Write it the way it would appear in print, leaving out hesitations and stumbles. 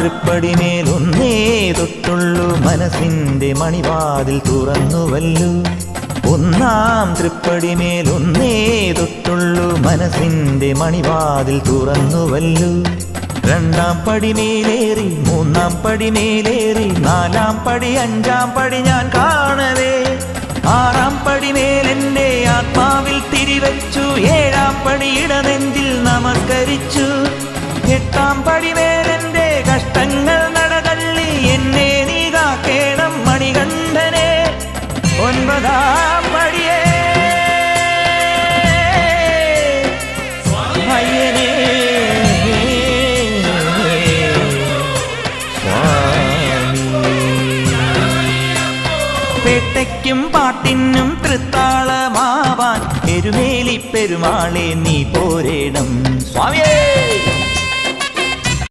തൃപ്പടിമേലൊന്നേ തൊട്ടുള്ളൂ മനസ്സിന്റെ മണിവാതിൽ തുറന്നുവല്ലോ. ഒന്നാം തൃപ്പടിമേലൊന്നേ തൊട്ടുള്ളൂ മനസ്സിന്റെ മണിവാതിൽ തുറന്നുവല്ലോ. രണ്ടാം പടിമേലേറി മൂന്നാം പടിമേലേറി നാലാം പടി അഞ്ചാം പടി ഞാൻ കാണവേ. ആറാം പടിമേലെന്റെ ആത്മാവിൽ തിരിവച്ചു. ഏഴാം പടിയുടെ നെഞ്ചിൽ നമസ്കരിച്ചു. എട്ടാം പടിമേലെന്റെ കഷ്ടങ്ങൾ നടതള്ളി എന്നെ നീ കാക്കേണം മണികണ്ഠനെ. ഒൻപതാം പടിയേ അയ്യനേ പേട്ടയ്ക്കും പാട്ടിനും തൃത്താളമാവാൻ എരുമേലി പെരുമാളെ നീ പോരേണം സ്വാമിയേ.